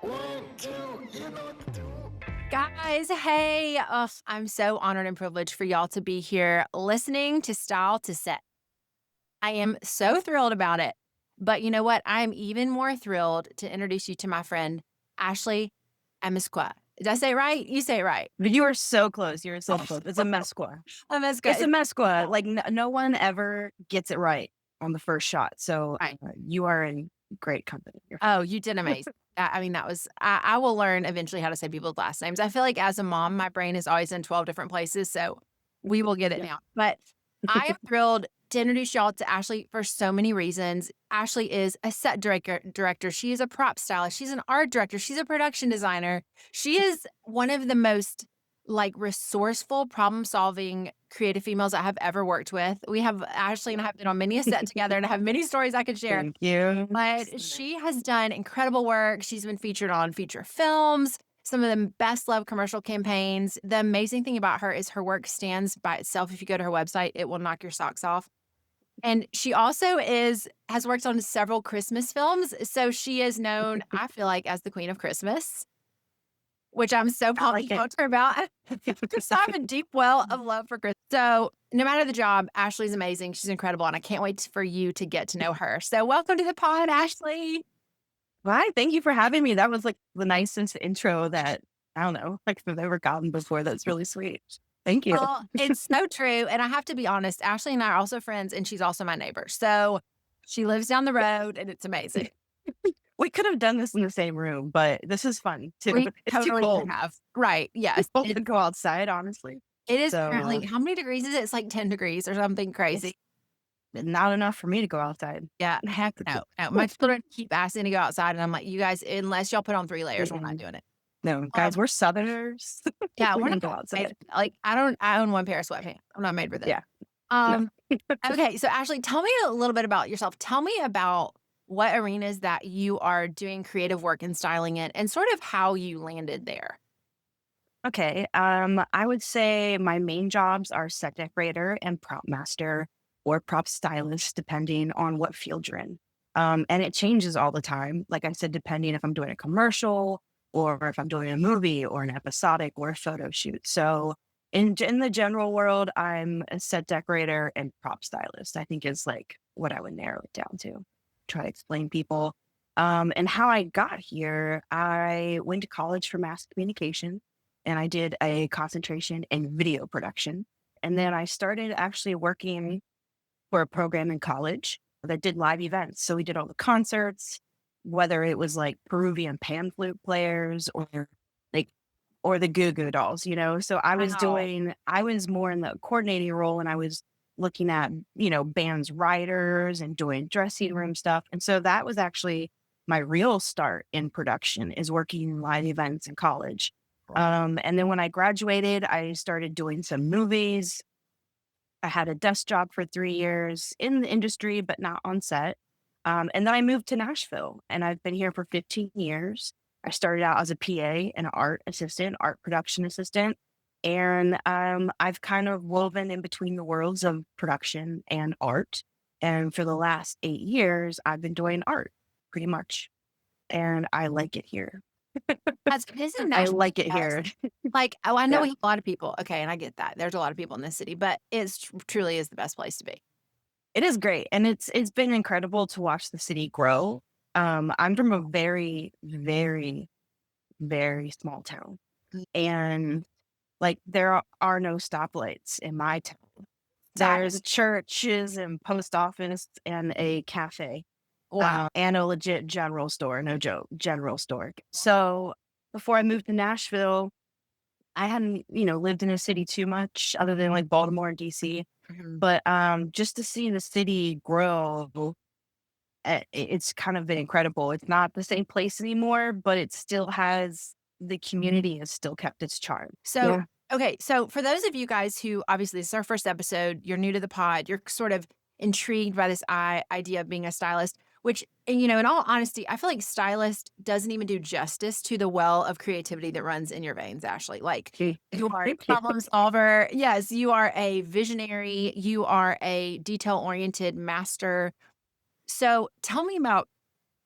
One, two, you know what to do. Guys, hey, I'm so honored and privileged for y'all to be here listening to Style to Set. I am so thrilled about it. But you know what? I am even more thrilled to introduce you to my friend, Ashley Amezcua. Did I say it right? You say it right. But you are so close. You're so close. It's a Amezcua. It's a Amezcua. Amezcua. Like no one ever gets it right on the first shot. So Right. you are in great company. You're Oh, you did amazing. I mean, that was, I will learn eventually how to say people's last names. I feel like as a mom, my brain is always in 12 different places. So we will get it yeah. now. But I am thrilled to introduce y'all to Ashley for so many reasons. Ashley is a set director. She is a prop stylist. She's an art director. She's a production designer. She is one of the most like resourceful, problem-solving creative females I have ever worked with. We have Ashley and I have been on many a set together and I have many stories I could share. Thank you. But she has done incredible work. She's been featured on feature films, some of the best loved commercial campaigns. The amazing thing about her is her work stands by itself. If you go to her website, it will knock your socks off. And she also has worked on several Christmas films. So she is known, I feel like, as the Queen of Christmas, which I'm so I pumped like to it. talk to her about because I have a deep well of love for Christmas. So no matter the job, Ashley's amazing. She's incredible. And I can't wait for you to get to know her. So welcome to the pod, Ashley. Why? Thank you for having me. That was like the nicest intro that I don't know, like I've ever gotten before. That's really sweet. Thank you. Well, it's so true. And I have to be honest, Ashley and I are also friends, and she's also my neighbor. So she lives down the road, and it's amazing. We could have done this in the same room, but this is fun too. We It's too totally cold. could have. Right. We Yes. both could go outside, honestly. It is So currently, how many degrees is it? It's like 10 degrees or something it's crazy. not enough for me to go outside. Yeah. Heck no. No. My children keep asking to go outside, and I'm like, you guys, unless y'all put on 3 layers, we're not Mm-mm. doing it. No, Um, guys, we're Southerners. yeah, We we're can not go made, outside. like, I own one pair of sweatpants. I'm not made for this. Yeah. No. Um, okay, so Ashley, tell me a little bit about yourself. Tell me about what arenas that you are doing creative work and styling in and sort of how you landed there. Okay. I would say my main jobs are set decorator and prop master or prop stylist, depending on what field you're in. And it changes all the time. Like I said, depending if I'm doing a commercial or if I'm doing a movie or an episodic or a photo shoot. So in the general world, I'm a set decorator and prop stylist, I think is like what I would narrow it down to. Try to explain people. And how I got here, I went to college for mass communication and I did a concentration in video production. And then I started actually working for a program in college that did live events. So we did all the concerts, whether it was like Peruvian pan flute players like or the Goo Goo Dolls, you know. So Wow. I was more in the coordinating role and I was looking at, bands writers and doing dressing room stuff. And so that was actually my real start in production is working live events in college. And then when I graduated, I started doing some movies. I had a desk job for 3 years in the industry, but not on set. And then I moved to Nashville and I've been here for 15 years. I started out as a PA and an art assistant, art production assistant. And I've kind of woven in between the worlds of production and art. And for the last 8 years, I've been doing art pretty much. And I like it here. Isn't I Nashville like the it best? here. Like, oh, I know Yeah. a lot of people. Okay, and I get that. There's a lot of people in this city, but it's truly is the best place to be. It is great, and it's been incredible to watch the city grow. I'm from a very, very, very small town, Mm. and like there are no stoplights in my town. That There's churches and post office and a cafe, wow. and a legit general store. No joke, general store. So before I moved to Nashville, I hadn't, lived in a city too much other than like Baltimore and DC. Mhm. But just to see the city grow, it's kind of been incredible. It's not the same place anymore, but it still has the community has still kept its charm. So, Yeah. okay, so for those of you guys who obviously this is our first episode, you're new to the pod, you're sort of intrigued by this idea of being a stylist, which, and, in all honesty, I feel like stylist doesn't even do justice to the well of creativity that runs in your veins, Ashley. Like, you are a Thank you. problem solver. Yes, you are a visionary. You are a detail oriented master. So tell me about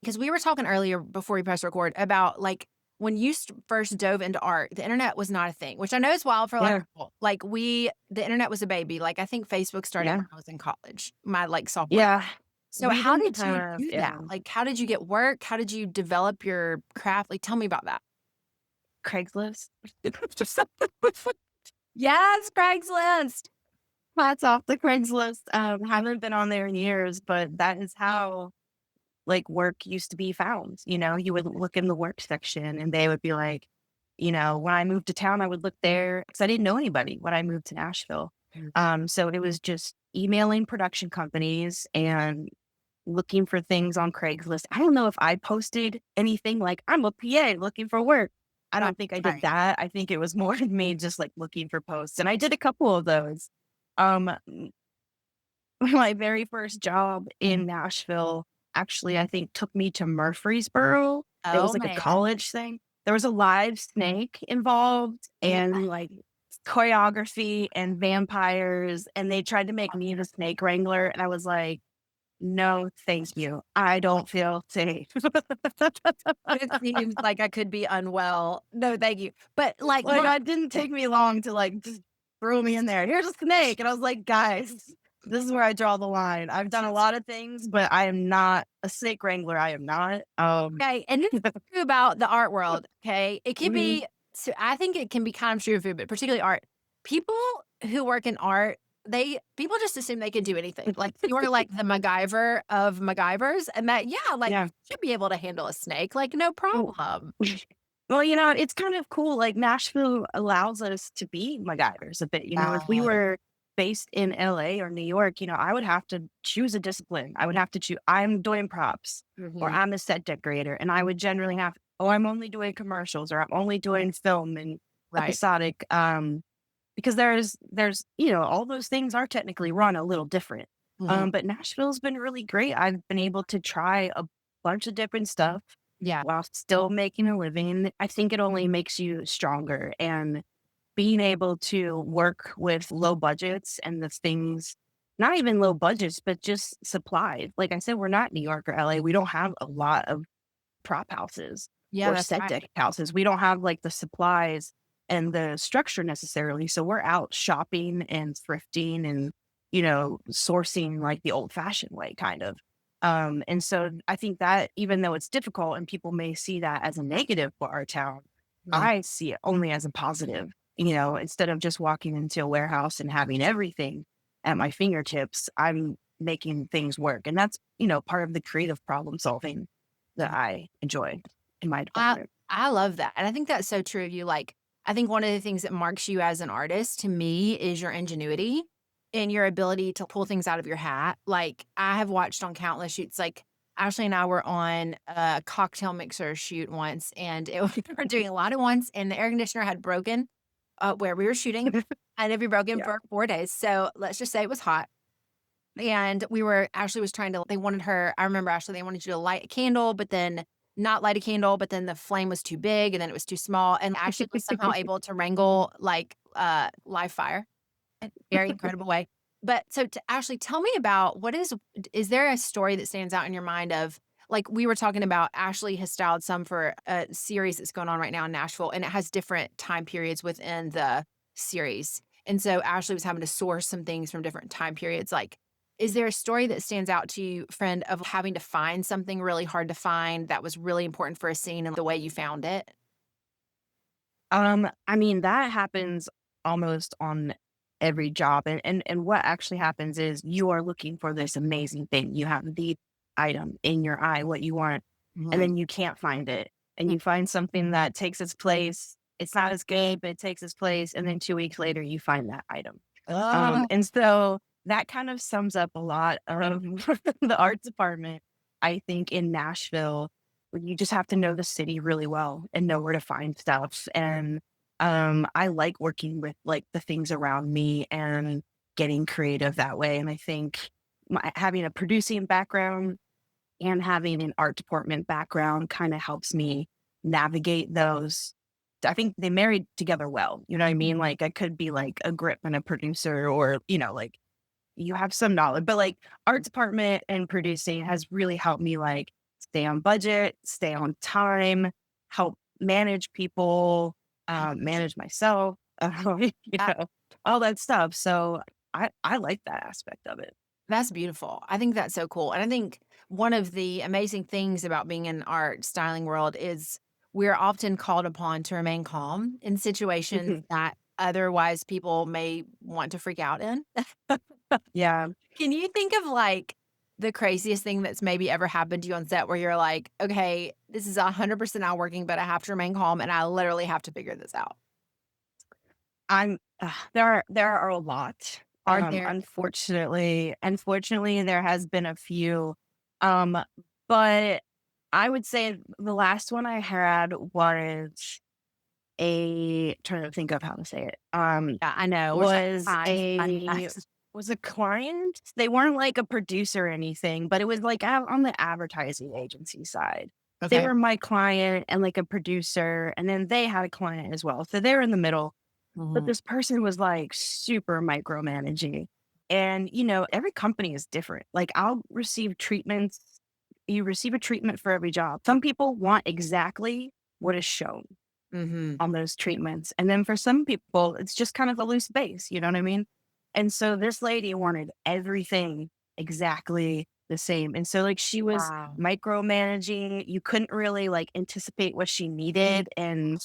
because we were talking earlier before we press record about like when you first dove into art, the internet was not a thing, which I know is wild for a lot of Yeah. people. Like the internet was a baby. Like I think Facebook started Yeah. when I was in college, my like sophomore. Yeah. So We how didn't did you have, do yeah, that? Like how did you get work? How did you develop your craft? Like tell me about that. Craigslist. Yes, Craigslist. Hats off the Craigslist. Haven't been on there in years, but that is how like work used to be found. You know, you would look in the work section and they would be like, you know, when I moved to town, I would look there because I didn't know anybody when I moved to Nashville. So it was just emailing production companies and looking for things on Craigslist. I don't know if I posted anything like I'm a PA looking for work. I don't think I did Right. that. I think it was more me just like looking for posts. And I did a couple of those. Um, my very first job in Nashville actually, I think, took me to Murfreesboro. It was Oh like a man. college thing. There was a live snake involved Yeah. and like choreography and vampires. And they tried to make me the snake wrangler. And I was like, no, thank you. I don't feel safe. It seems like I could be unwell. No, thank you. But like Like, it didn't take me long to like just throw me in there. Here's a snake. And I was like, guys, this is where I draw the line. I've done a lot of things, but I am not a snake wrangler. I am not. okay, and this is true about the art world, okay? It can mhm, be so I think it can be kind of true of food, but particularly art. People who work in art, people just assume they can do anything. Like you're like the MacGyver of MacGyvers, and that like yeah. you should be able to handle a snake, like no Well, problem. well, you know, it's kind of cool. Like Nashville allows us to be MacGyvers a bit. You know, if we Uh, were based in LA or New York, you know, I would have to choose a discipline. I would have to choose, I'm doing props or mhm, I'm a set decorator. And I would generally have, oh, I'm only doing commercials or I'm only doing film and right. episodic. Because there's, you know, all those things are technically run a little different. Mhm. But Nashville's been really great. I've been able to try a bunch of different stuff Yeah. while still making a living. I think it only makes you stronger and being able to work with low budgets and the things, not even low budgets, but just supplies. Like I said, we're not New York or LA. We don't have a lot of prop houses Yeah, or that's set right. deck houses. We don't have like the supplies and the structure necessarily. So we're out shopping and thrifting and, you know, sourcing like the old fashioned way kind of. And so I think that even though it's difficult and people may see that as a negative for our town, Mhm. I see it only as a positive. You know, instead of just walking into a warehouse and having everything at my fingertips, I'm making things work. And that's, you know, part of the creative problem solving that I enjoy in my I department. I love that, and I think that's so true of you, like, I think one of the things that marks you as an artist to me is your ingenuity and your ability to pull things out of your hat. Like, I have watched on countless shoots, like, Ashley and I were on a cocktail mixer shoot once, and we were doing a lot at once, and the air conditioner had broken, where we were shooting, and it'd be broken Yeah. for 4 days, so let's just say it was hot, and Ashley was trying to they wanted her I remember Ashley, they wanted you to light a candle, but then not light a candle, but then the flame was too big and then it was too small. And Ashley was somehow able to wrangle like live fire in a very incredible way. But so to Ashley, tell me about is there a story that stands out in your mind of like we were talking about Ashley has styled some for a series that's going on right now in Nashville and it has different time periods within the series. And so Ashley was having to source some things from different time periods. Like is there a story that stands out to you, friend, of having to find something really hard to find that was really important for a scene and the way you found it? I mean, that happens almost on every job. And what actually happens is you are looking for this amazing thing. You have the item in your eye, what you want, and Mhm. then you can't find it. And you find something that takes its place. It's not as good, but it takes its place. And then 2 weeks later, you find that item. Ah, And so that kind of sums up a lot of the art department, I think, in Nashville. You just have to know the city really well and know where to find stuff. And I like working with like the things around me and getting creative that way. And I think having a producing background and having an art department background kind of helps me navigate those. I think they married together well. You know what I mean? Like I could be like a grip and a producer or, you know, like you have some knowledge, but like art department and producing has really helped me like stay on budget, stay on time, help manage people, manage myself, That all that stuff. So I like that aspect of it. that's beautiful. I think that's so cool, and I think one of the amazing things about being in art styling world is we're often called upon to remain calm in situations that otherwise people may want to freak out in. Yeah. Can you think of, like, the craziest thing that's maybe ever happened to you on set where you're like, "Okay, this is 100% not working, but I have to remain calm, and I literally have to figure this out." There are a lot. Are there Unfortunately, there has been a few. Um, but I would say the last one I had was trying to think of how to say it. Yeah, I know, we're trying to Was find a was a client. They weren't like a producer or anything, but it was like on the advertising agency side. They Okay. were my client and like a producer, and then they had a client as well. So they were in the middle. But Mhm. this person was like super micromanaging. And, every company is different. Like I'll receive treatments. You receive a treatment for every job. Some people want exactly what is shown Mhm. on those treatments. And then for some people, it's just kind of a loose base. You know what I mean? And so this lady wanted everything exactly the same. And so like she was Wow. micromanaging. You couldn't really like anticipate what she needed and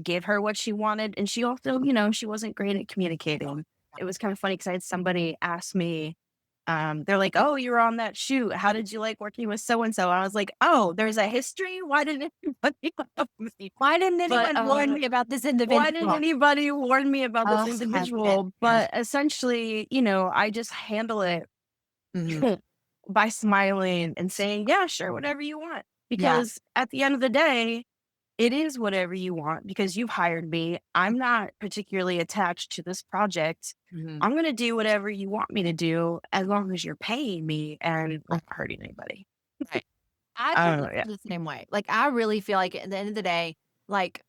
give her what she wanted. And she also, she wasn't great at communicating. It was kind of funny because I had somebody ask me, they're like, "Oh, you were on that shoot. How did you like working with so and so?" I was like, "Oh, there's a history. Why didn't anybody help me?" Why didn't But anyone warn me about this why didn't individual? anybody warn me about this Oh, heaven. individual? Yeah. But essentially, I just handle it Mhm. by smiling and saying, "Yeah, sure, whatever you want." Yeah. Because at the end of the day, it is whatever you want because you've hired me. I'm not particularly attached to this project. Mhm. I'm going to do whatever you want me to do as long as you're paying me and not hurting anybody. Right. I Oh, really yeah. feel the same way. Like, I really feel like at the end of the day, like,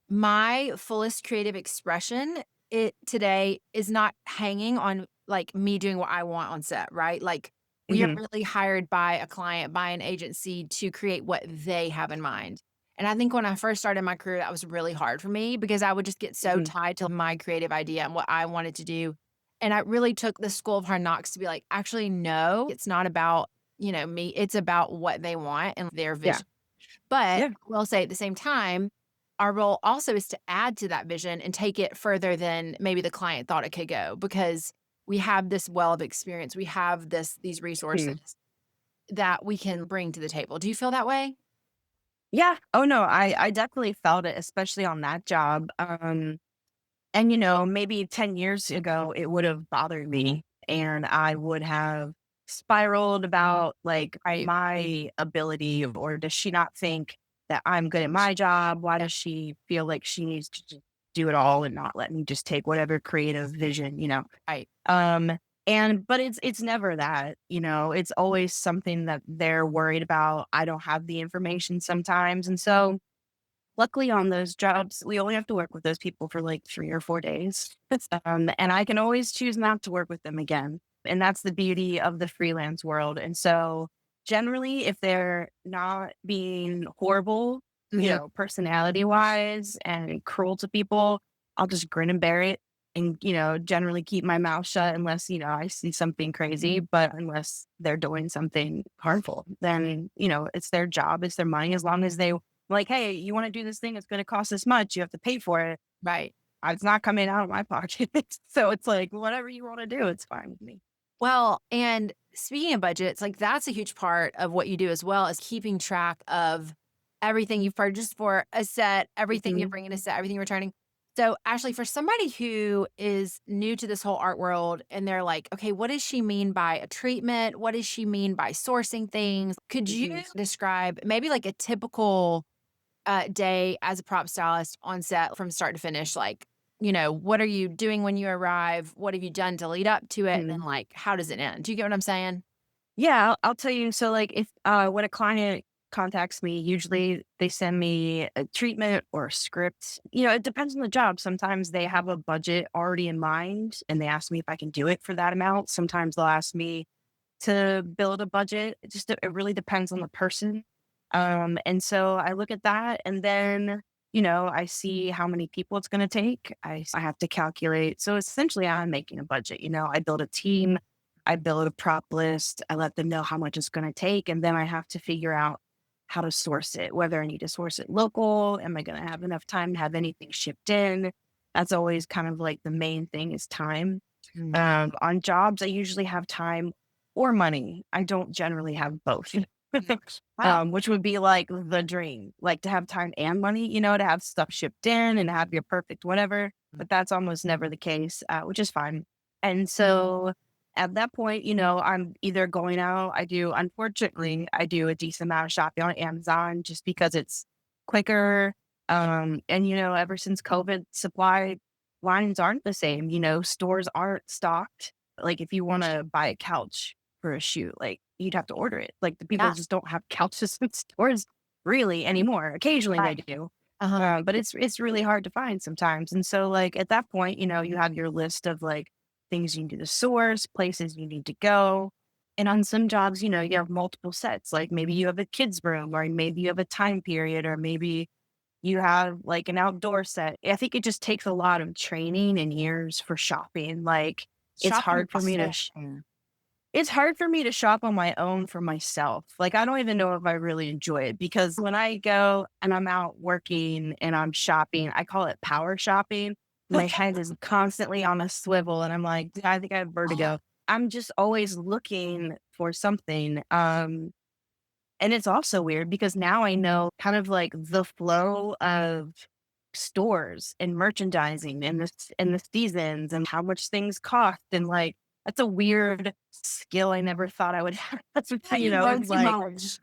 my fullest creative expression, it today is not hanging on, like, me doing what I want on set, right? Like, we are Hmm. really hired by a client, by an agency to create what they have in mind. And I think when I first started my career, that was really hard for me because I would just get so Hmm. tied to my creative idea and what I wanted to do. And I really took the school of hard knocks to be like, actually, no, it's not about, me. It's about what they want and their Yeah. vision. But I Yeah. will say at the same time, our role also is to add to that vision and take it further than maybe the client thought it could go because we have this well of experience. We have these resources Hmm. that we can bring to the table. Do you feel that way? Yeah. Oh, no, I definitely felt it, especially on that job. And, maybe 10 years ago, it would have bothered me and I would have spiraled about like Right. my ability or does she not think that I'm good at my job? Why Yeah. does she feel like she needs to just do it all and not let me just take whatever creative vision? Right. Um, but it's never that, it's always something that they're worried about. I don't have the information sometimes. And so luckily on those jobs, we only have to work with those people for like 3 or 4 days. And I can always choose not to work with them again. And that's the beauty of the freelance world. And so generally, if they're not being horrible, Mhm. personality wise and cruel to people, I'll just grin and bear it and, generally keep my mouth shut unless, I see something crazy. But unless they're doing something harmful, then, it's their job, it's their money. As long as they like, "Hey, you wanna do this thing? It's gonna cost this much. You have to pay for it." Right. It's not coming out of my pocket. So it's like, whatever you wanna do, it's fine with me. Well, and speaking of budgets, like that's a huge part of what you do as well is keeping track of everything you've purchased for a set, everything you're Mhm, bringing to set, everything you're returning. So, Ashley, for somebody who is new to this whole art world and they're like, okay, what does she mean by a treatment? What does she mean by sourcing things? Could you mhm. describe maybe like a typical day as a prop stylist on set from start to finish? Like, what are you doing when you arrive? What have you done to lead up to it? And then, Mhm. like, how does it end? Do you get what I'm saying? Yeah, I'll tell you. So, like, if when a client contacts me, usually they send me a treatment or a script. It depends on the job. Sometimes they have a budget already in mind, and they ask me if I can do it for that amount. Sometimes they'll ask me to build a budget. It really depends on the person. And so I look at that and then, I see how many people it's going to take. I have to calculate. So essentially I'm making a budget. I build a team, I build a prop list, I let them know how much it's going to take. And then I have to figure out how to source it, whether I need to source it local. Am I going to have enough time to have anything shipped in? That's always kind of like the main thing is time. Mm. On jobs, I usually have time or money. I don't generally have both. Wow. Which would be like the dream, like to have time and money, to have stuff shipped in and have your perfect whatever. But that's almost never the case, which is fine. And so at that point, I'm either going out. Unfortunately, I do a decent amount of shopping on Amazon just because it's quicker. And ever since COVID, supply lines aren't the same. Stores aren't stocked. Like if you want to buy a couch for a shoot, like you'd have to order it. Like the people Yeah. just don't have couches in stores really anymore. Occasionally Right. they do. Uh-huh. But it's really hard to find sometimes. And so like at that point, you have your list of like things you need to source, places you need to go. And on some jobs, you have multiple sets. Like maybe you have a kids room or maybe you have a time period or maybe you have like an outdoor set. I think it just takes a lot of training and years for shopping. Like it's Shopping hard for me to process. it's hard for me to shop on my own for myself. Like, I don't even know if I really enjoy it because when I go and I'm out working and I'm shopping, I call it power shopping. My head is constantly on a swivel and I'm like, I think I have vertigo. I'm just always looking for something. And it's also weird because now I know kind of like the flow of stores and merchandising and the seasons and how much things cost. And like, that's a weird skill I never thought I would have. That's what, You learn it's too like, much.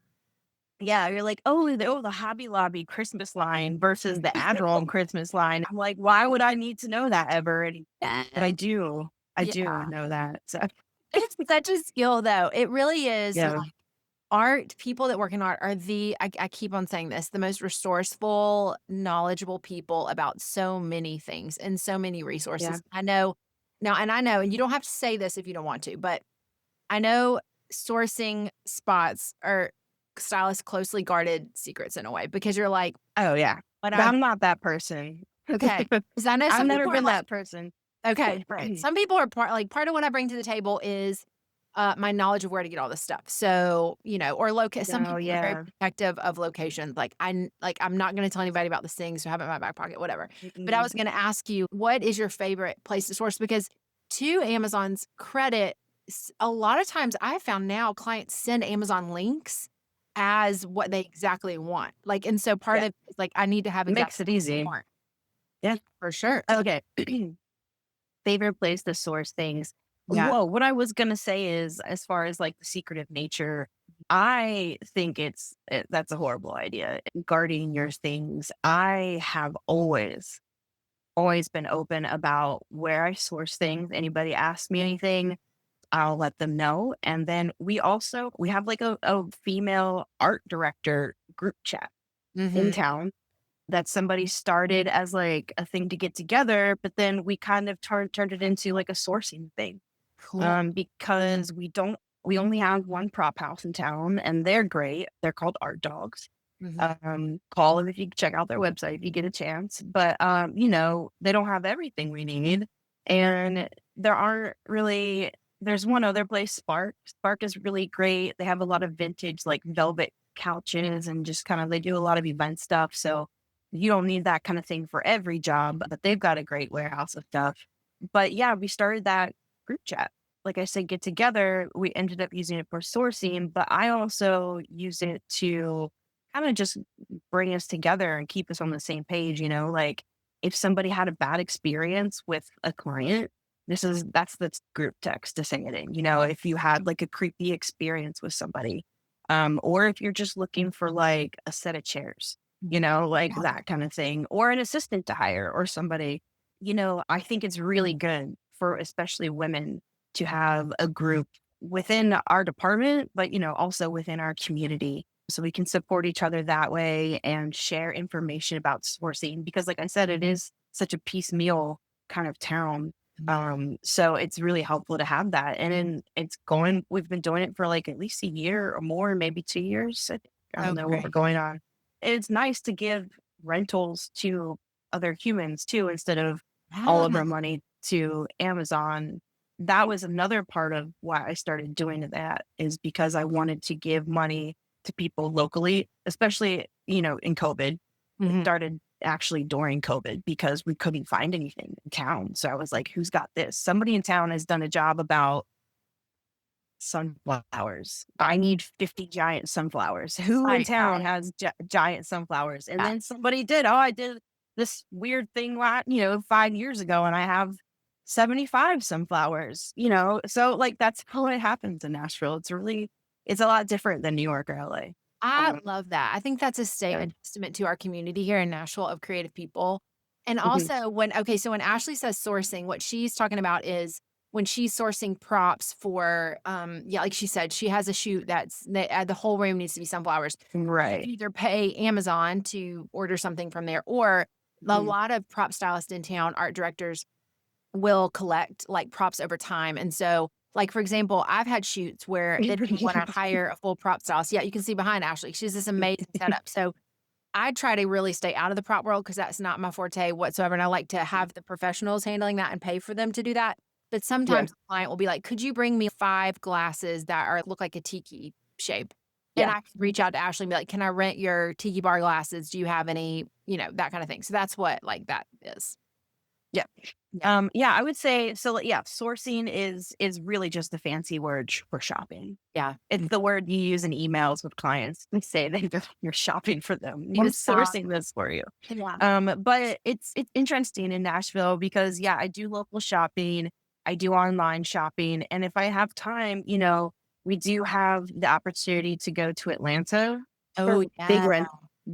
yeah, you're like, the Hobby Lobby Christmas line versus the Adderall Christmas line. I'm like, why would I need to know that ever? But I do. I do Yeah. know that. So It's such a skill though. It really is. yeah. Art, people that work in art are I keep on saying this, the most resourceful, knowledgeable people about so many things and so many Yeah. resources. I know now, and I know, and you don't have to say this if you don't want to, but I know sourcing spots are stylist closely guarded secrets in a way because you're like, Oh yeah. but But I'm not that person. okay. Because I know I've some never people are been like, that person. okay, right. Some people are part of what I bring to the table is my knowledge of where to get all this stuff. So, or some Oh people are very yeah. protective of locations. Like I'm not going to tell anybody about this thing, so have it in my back pocket, whatever. But I Mm-mm. was going to ask you, what is your favorite place to source? Because to Amazon's credit, a lot of times I have found now clients send Amazon links as what they exactly want. Like, and so part Yeah. of it is like I need to have Makes exactly it what easy. I want Yeah. for sure. Okay. Favorite place to source things. Yeah. Whoa, what I was gonna say is, as far as like the secretive nature, I think that's a horrible idea. Guarding your things. I have always been open about where I source things. Anybody asks me anything, I'll let them know. And then we have like a female art director group chat in Mhm. town that somebody started as like a thing to get together, but then we kind of turned it into like a sourcing thing. Cool. Because we only have one prop house in town and they're great. They're called Art Dogs. Mhm. Call them if you check out their website if you get a chance. But they don't have everything we need. And there aren't really there's one other place, Spark. Spark is really great. They have a lot of vintage like velvet couches and just kind of they do a lot of event stuff. So you don't need that kind of thing for every job, but they've got a great warehouse of stuff. But yeah, we started that group chat. Like I said, get together. We ended up using it for sourcing, but I also use it to kind of just bring us together and keep us on the same page. Like if somebody had a bad experience with a client, that's the group text to say it in. If you had like a creepy experience with somebody, or if you're just looking for like a set of chairs, like Yeah. that kind of thing, or an assistant to hire or somebody, I think it's really good for especially women to have a group within our department, but, also within our community. So we can support each other that way and share information about sourcing because, like I said, it is such a piecemeal kind of town. So it's really helpful to have that. And then we've been doing it for like at least a year or more, maybe 2 years. I think. I don't know what Okay. we're going on. It's nice to give rentals to other humans too, instead of all of Yeah. our money to Amazon. That was another part of why I started doing that, is because I wanted to give money to people locally, especially, in COVID. It Mhm. started actually during COVID because we couldn't find anything in town. So I was like, who's got this? Somebody in town has done a job about sunflowers. I need 50 giant sunflowers. Who in I town has giant sunflowers? And know. then somebody did. Oh, I did this weird thing, 5 years ago, and I have 75 sunflowers, So like that's how it happens in Nashville. It's a lot different than New York or LA. I Um, love that. I think that's yeah. a testament to our community here in Nashville of creative people. And Mhm. also so when Ashley says sourcing, what she's talking about is when she's sourcing props for, yeah, like she said, she has a shoot the whole room needs to be sunflowers. You Right. can either pay Amazon to order something from there, or a Mhm. lot of prop stylists in town, art directors will collect like props over time. And so, like, for example, I've had shoots where they didn't want to hire a full prop stylist. Yeah, you can see behind Ashley. She has this amazing setup. So I try to really stay out of the prop world because that's not my forte whatsoever. And I like to have the professionals handling that and pay for them to do that. But Yeah. sometimes a client will be like, could you bring me 5 glasses that look like a tiki shape? And Yeah. I can reach out to Ashley and be like, can I rent your tiki bar glasses? Do you have any, that kind of thing. So that's what like that is. Yeah. Yeah. Yeah, I would say so. Yeah, sourcing is really just a fancy word for shopping. Yeah. It's the word you use in emails with clients. They say you're shopping for them. I'm Use sourcing this for you. Yeah. But it's interesting in Nashville because yeah, I do local shopping, I do online shopping, and if I have time, we do have the opportunity to go to Atlanta for Oh, yeah.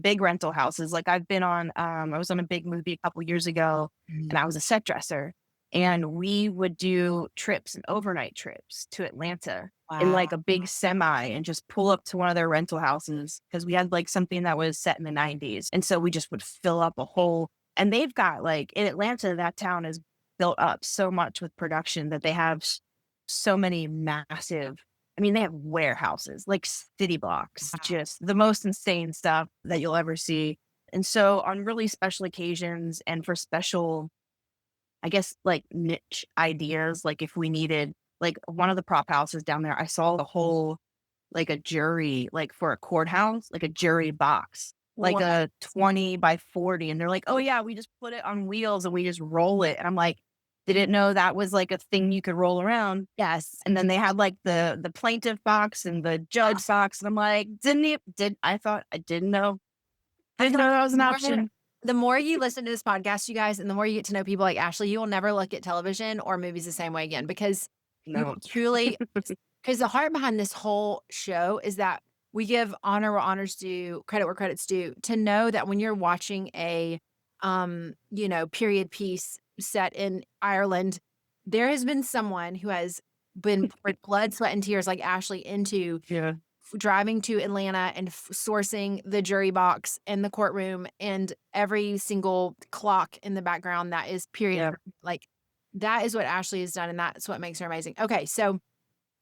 big rental houses. Like I was on a big movie a couple years ago, Mhm. and I was a set dresser, and we would do trips and overnight trips to Atlanta in Wow. like a big semi and just pull up to one of their rental houses because we had like something that was set in the 90s. And so we just would fill up a whole, and they've got like in Atlanta, that town is built up so much with production that they have so many massive, I mean, they have warehouses, like city blocks, Wow. just the most insane stuff that you'll ever see. And so on really special occasions and for special, I guess, like niche ideas, like if we needed, like one of the prop houses down there, I saw the whole, like a jury, like for a courthouse, like a jury box, like What? a 20 by 40. And they're like, oh yeah, we just put it on wheels and we just roll it. And I'm like, didn't know that was like a thing you could roll around. Yes. And then they had like the plaintiff box and the judge box. And I'm like, I thought I didn't know. I Didn't feel know like that was an the more option. the more you listen to this podcast, you guys, and the more you get to know people like Ashley, you will never look at television or movies the same way again because you No. truly, because the heart behind this whole show is that we give honor where honors due, credit where credit's due, to know that when you're watching a, period piece set in Ireland, there has been someone who has been poured blood, sweat, and tears like Ashley into Yeah. driving to Atlanta and sourcing the jury box and the courtroom and every single clock in the background that is period. Yeah. Like that is what Ashley has done, and that's what makes her amazing. Okay, so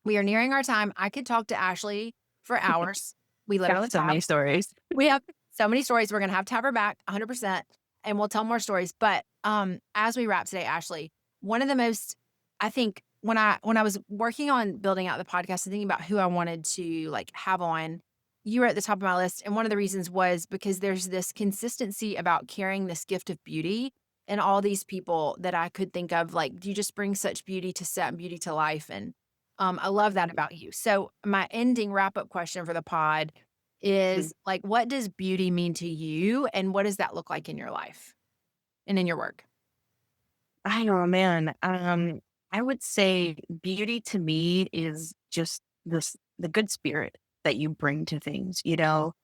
we are nearing our time. I could talk to Ashley for hours. We literally Got so have. many stories. We have so many stories. We're gonna have her back 100%, and we'll tell more stories. But as we wrap today, Ashley, one of the most, I think, when I was working on building out the podcast and thinking about who I wanted to like have on, you were at the top of my list. And one of the reasons was because there's this consistency about carrying this gift of beauty and all these people that I could think of. Like, you just bring such beauty to set and beauty to life. And I love that about you. So my ending wrap up question for the pod Mhm. is like, what does beauty mean to you? And what does that look like in your life and in your work? I know, man. I would say beauty to me is just the good spirit that you bring to things, your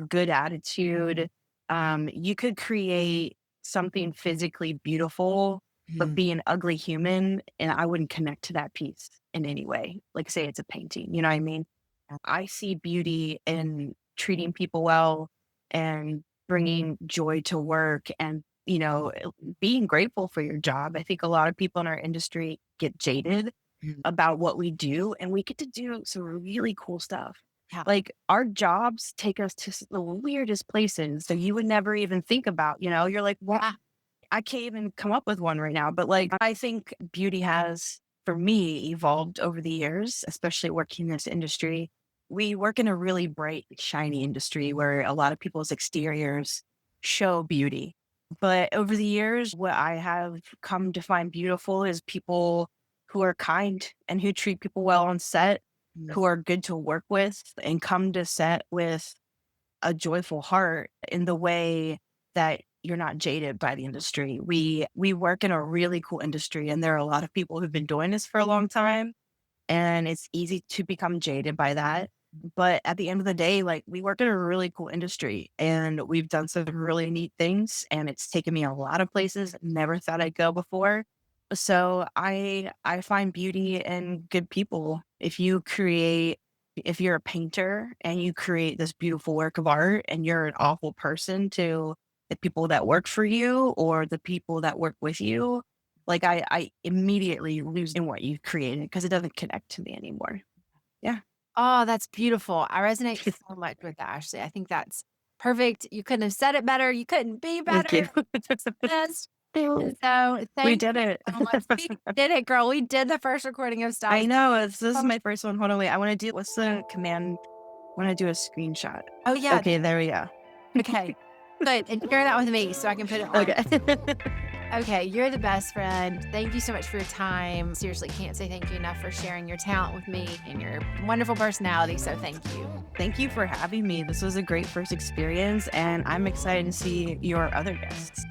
good attitude. You could create something physically beautiful, but Mhm. be an ugly human, and I wouldn't connect to that piece in any way. Like say it's a painting, you know what I mean? I see beauty in treating people well and bringing joy to work and, being grateful for your job. I think a lot of people in our industry get jaded Mhm. about what we do, and we get to do some really cool stuff. Yeah. Like our jobs take us to the weirdest places that you would never even think about. You're like, what? Ah, I can't even come up with one right now. But like, I think beauty has, for me, evolved over the years, especially working in this industry. We work in a really bright, shiny industry where a lot of people's exteriors show beauty. But over the years, what I have come to find beautiful is people who are kind and who treat people well on set, mm, who are good to work with, and come to set with a joyful heart in the way that you're not jaded by the industry. We work in a really cool industry, and there are a lot of people who've been doing this for a long time, and it's easy to become jaded by that. But at the end of the day, like we work in a really cool industry and we've done some really neat things, and it's taken me a lot of places never thought I'd go before. So I find beauty in good people. If you're a painter and you create this beautiful work of art and you're an awful person to the people that work for you or the people that work with you, like I immediately lose in what you created because it doesn't connect to me anymore. Yeah. oh, that's beautiful. I resonate so much with that, Ashley. I think that's perfect. You couldn't have said it better. You couldn't be Thank you. better. Yes. So We thank did it. you so much. We did it, girl. We did the first recording of I Stylist. know. This is my first one. Hold on, wait. I want to do what's the command? I want to do a screenshot. Oh, yeah. Okay, there we go. Okay. Good. And share that with me so I can put it on. Okay. Okay. You're the best friend. Thank you so much for your time. Seriously, can't say thank you enough for sharing your talent with me and your wonderful personality. So thank you. Thank you for having me. This was a great first experience, and I'm excited to see your other guests.